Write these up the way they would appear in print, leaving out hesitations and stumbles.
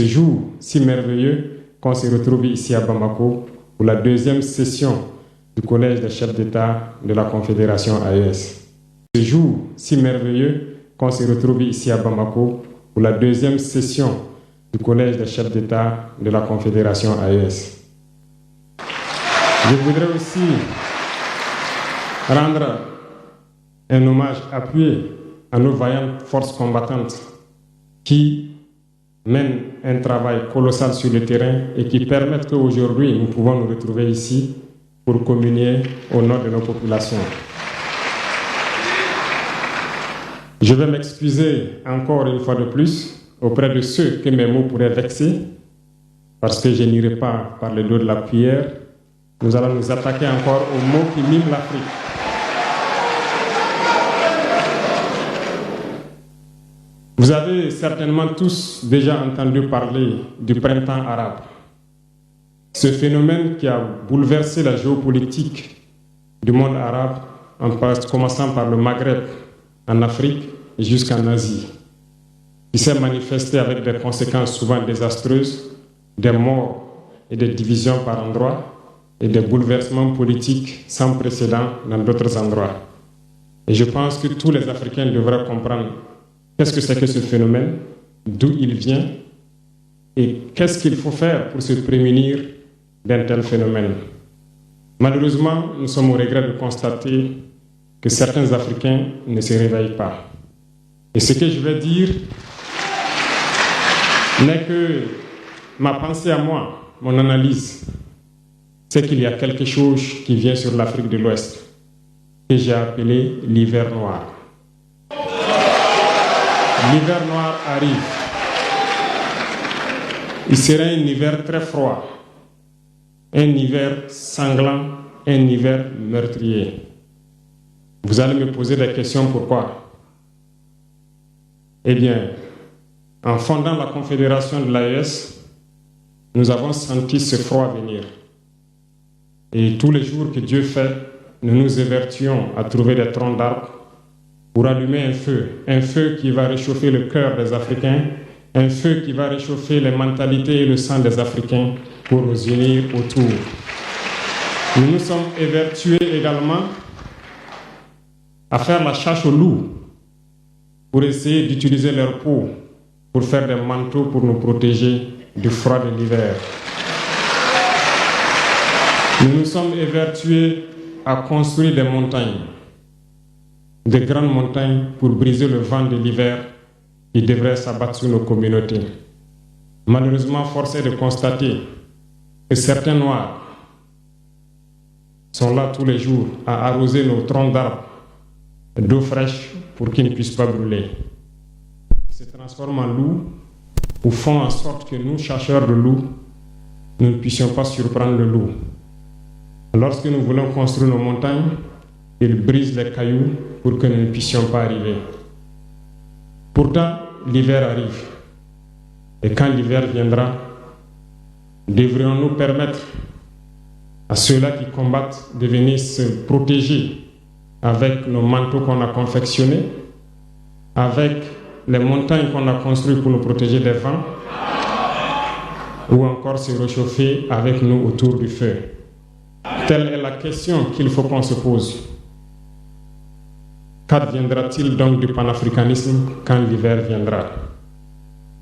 Ce jour si merveilleux qu'on se retrouve ici à Bamako pour la deuxième session du Collège des chefs d'État de la Confédération AES. Ce jour si merveilleux qu'on se retrouve ici à Bamako pour la deuxième session du Collège des chefs d'État de la Confédération AES. Je voudrais aussi rendre un hommage appuyé à nos vaillantes forces combattantes qui mènent un travail colossal sur le terrain et qui permettent qu'aujourd'hui nous pouvons nous retrouver ici pour communier au nom de nos populations. Je vais m'excuser encore une fois de plus auprès de ceux que mes mots pourraient vexer, parce que je n'irai pas par le dos de la cuillère. Nous allons nous attaquer encore aux mots qui miment l'Afrique. Vous avez certainement tous déjà entendu parler du printemps arabe. Ce phénomène qui a bouleversé la géopolitique du monde arabe, en commençant par le Maghreb, en Afrique jusqu'en Asie, qui s'est manifesté avec des conséquences souvent désastreuses, des morts et des divisions par endroits, et des bouleversements politiques sans précédent dans d'autres endroits. Et je pense que tous les Africains devraient comprendre qu'est-ce que c'est que ce phénomène, d'où il vient, et qu'est-ce qu'il faut faire pour se prémunir d'un tel phénomène. Malheureusement, nous sommes au regret de constater que certains Africains ne se réveillent pas. Et ce que je vais dire n'est que ma pensée à moi, mon analyse, c'est qu'il y a quelque chose qui vient sur l'Afrique de l'Ouest, que j'ai appelé l'hiver noir. L'hiver noir arrive. Il sera un hiver très froid, un hiver sanglant, un hiver meurtrier. Vous allez me poser des questions, pourquoi? Eh bien, en fondant la Confédération de l'AES, nous avons senti ce froid venir. Et tous les jours que Dieu fait, nous nous évertuons à trouver des troncs d'arbres pour allumer un feu qui va réchauffer le cœur des Africains, un feu qui va réchauffer les mentalités et le sang des Africains pour nous unir autour. Nous nous sommes évertués également à faire la chasse aux loups pour essayer d'utiliser leur peau pour faire des manteaux pour nous protéger du froid de l'hiver. Nous nous sommes évertués à construire des montagnes, de grandes montagnes pour briser le vent de l'hiver qui devrait s'abattre sur nos communautés. Malheureusement, force est de constater que certains Noirs sont là tous les jours à arroser nos troncs d'arbres d'eau fraîche pour qu'ils ne puissent pas brûler. Ils se transforment en loups ou font en sorte que nous, chasseurs de loups, nous ne puissions pas surprendre le loup. Lorsque nous voulons construire nos montagnes, ils brisent les cailloux pour que nous ne puissions pas arriver. Pourtant, l'hiver arrive. Et quand l'hiver viendra, devrions-nous permettre à ceux-là qui combattent de venir se protéger avec nos manteaux qu'on a confectionnés, avec les montagnes qu'on a construites pour nous protéger des vents, ou encore se réchauffer avec nous autour du feu. Telle est la question qu'il faut qu'on se pose. Qu'adviendra-t-il donc du panafricanisme quand l'hiver viendra?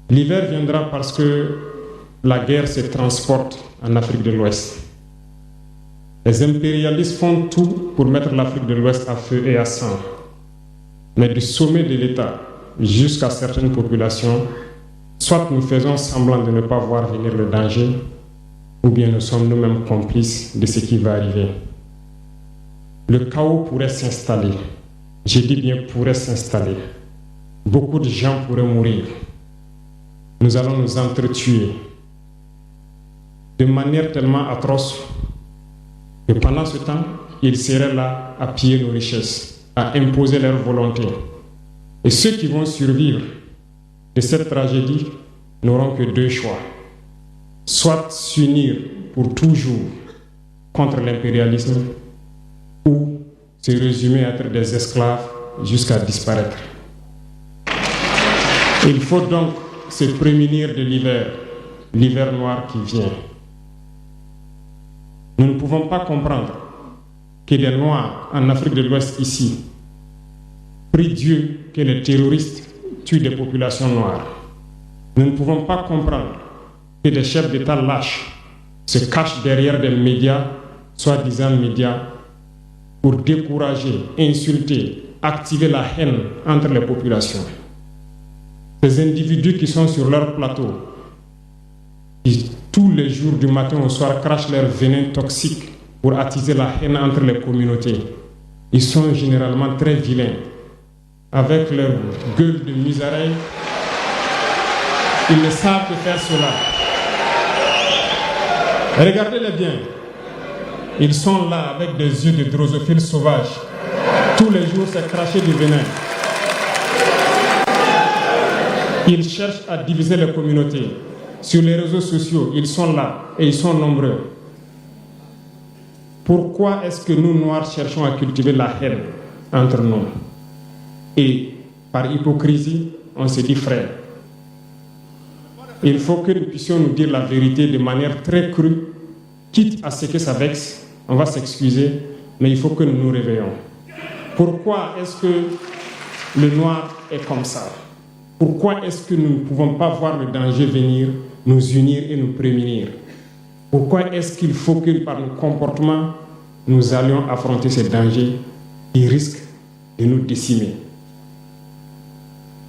L'hiver viendra parce que la guerre se transporte en Afrique de l'Ouest. Les impérialistes font tout pour mettre l'Afrique de l'Ouest à feu et à sang. Mais du sommet de l'État jusqu'à certaines populations, soit nous faisons semblant de ne pas voir venir le danger, ou bien nous sommes nous-mêmes complices de ce qui va arriver. Le chaos pourrait s'installer. Je dis bien pourrait s'installer. Beaucoup de gens pourraient mourir. Nous allons nous entretuer de manière tellement atroce que pendant ce temps, ils seraient là à piller nos richesses, à imposer leur volonté. Et ceux qui vont survivre de cette tragédie n'auront que deux choix. Soit s'unir pour toujours contre l'impérialisme ou se résumer à être des esclaves jusqu'à disparaître. Il faut donc se prémunir de l'hiver l'hiver noir qui vient. Nous ne pouvons pas comprendre que les Noirs en Afrique de l'Ouest ici prient Dieu que les terroristes tuent des populations noires. Nous ne pouvons pas comprendre que des chefs d'État lâches se cachent derrière des médias, soi-disant médias, pour décourager, insulter, activer la haine entre les populations. Ces individus qui sont sur leur plateau, qui tous les jours du matin au soir crachent leur venin toxique pour attiser la haine entre les communautés, ils sont généralement très vilains. Avec leur gueule de musaraigne, ils ne savent que faire cela. Regardez-les bien. Ils sont là avec des yeux de drosophiles sauvages. Tous les jours, c'est cracher du venin. Ils cherchent à diviser les communautés. Sur les réseaux sociaux, ils sont là et ils sont nombreux. Pourquoi est-ce que nous, Noirs, cherchons à cultiver la haine entre nous? Et par hypocrisie, on se dit frère. Il faut que nous puissions nous dire la vérité de manière très crue, quitte à ce que ça vexe, on va s'excuser, mais il faut que nous nous réveillons. Pourquoi est-ce que le noir est comme ça? Pourquoi est-ce que nous ne pouvons pas voir le danger venir, nous unir et nous prémunir? Pourquoi est-ce qu'il faut que par nos comportements, nous allions affronter ces dangers qui risquent de nous décimer?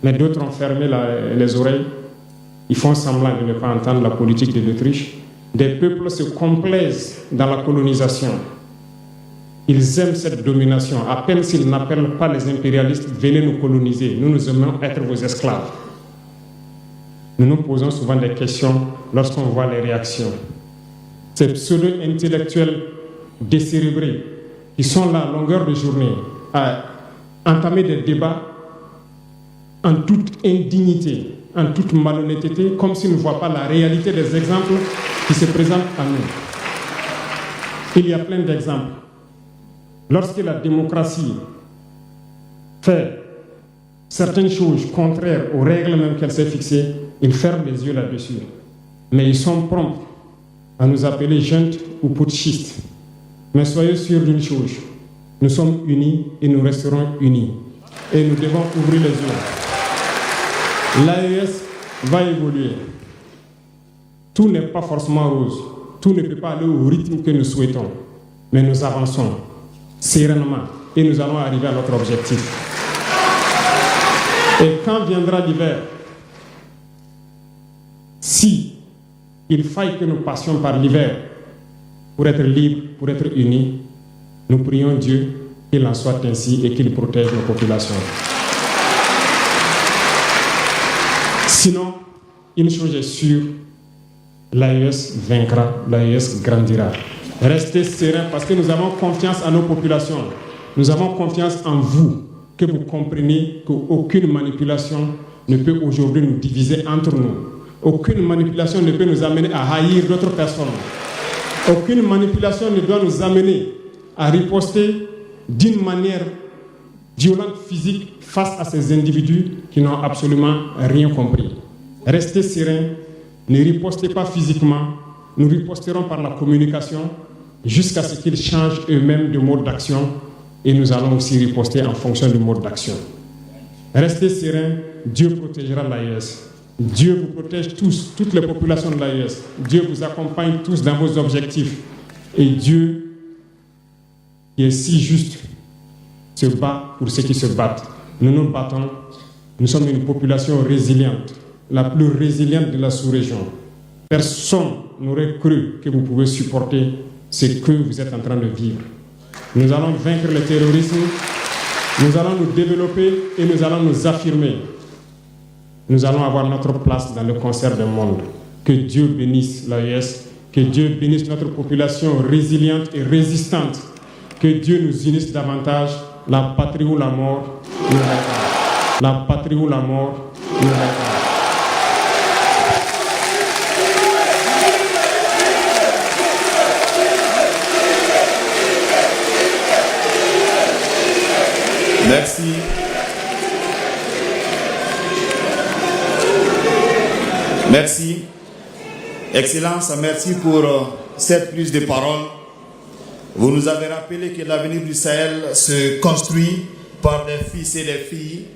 Mais d'autres ont fermé les oreilles. Ils font semblant de ne pas entendre la politique de l'Autriche. Des peuples se complaisent dans la colonisation. Ils aiment cette domination. À peine s'ils n'appellent pas les impérialistes, venez nous coloniser. Nous aimons être vos esclaves. Nous nous posons souvent des questions lorsqu'on voit les réactions. Ces pseudo-intellectuels décérébrés qui sont là à longueur de journée à entamer des débats en toute indignité, en toute malhonnêteté, comme s'ils ne voient pas la réalité des exemples qui se présentent à nous. Il y a plein d'exemples. Lorsque la démocratie fait certaines choses contraires aux règles même qu'elle s'est fixées, ils ferment les yeux là-dessus. Mais ils sont prompts à nous appeler juntes ou putschistes. Mais soyez sûrs d'une chose, nous sommes unis et nous resterons unis. Et nous devons ouvrir les yeux. L'AES va évoluer. Tout n'est pas forcément rose. Tout ne peut pas aller au rythme que nous souhaitons. Mais nous avançons sereinement et nous allons arriver à notre objectif. Et quand viendra l'hiver, si il faille que nous passions par l'hiver pour être libres, pour être unis, nous prions Dieu qu'il en soit ainsi et qu'il protège nos populations. Sinon, une chose est sûre, l'AES vaincra, l'AES grandira. Restez sereins parce que nous avons confiance en nos populations. Nous avons confiance en vous, que vous compreniez qu'aucune manipulation ne peut aujourd'hui nous diviser entre nous. Aucune manipulation ne peut nous amener à haïr d'autres personnes. Aucune manipulation ne doit nous amener à riposter d'une manière violente, physique, face à ces individus qui n'ont absolument rien compris. Restez sereins, ne ripostez pas physiquement, nous riposterons par la communication jusqu'à ce qu'ils changent eux-mêmes de mode d'action et nous allons aussi riposter en fonction du mode d'action. Restez sereins, Dieu protégera l'AES. Dieu vous protège tous, toutes les populations de l'AES. Dieu vous accompagne tous dans vos objectifs. Et Dieu, qui est si juste, se bat pour ceux qui se battent. Nous nous battons. Nous sommes une population résiliente, la plus résiliente de la sous-région. Personne n'aurait cru que vous pouvez supporter ce que vous êtes en train de vivre. Nous allons vaincre le terrorisme, nous allons nous développer et nous allons nous affirmer. Nous allons avoir notre place dans le concert du monde. Que Dieu bénisse l'AES, que Dieu bénisse notre population résiliente et résistante. Que Dieu nous unisse davantage. La patrie ou la mort, nous restons. La patrie ou la mort, nous restons. Merci. Merci. Excellence, merci pour cette prise de parole. Vous nous avez rappelé que l'avenir du Sahel se construit par des fils et des filles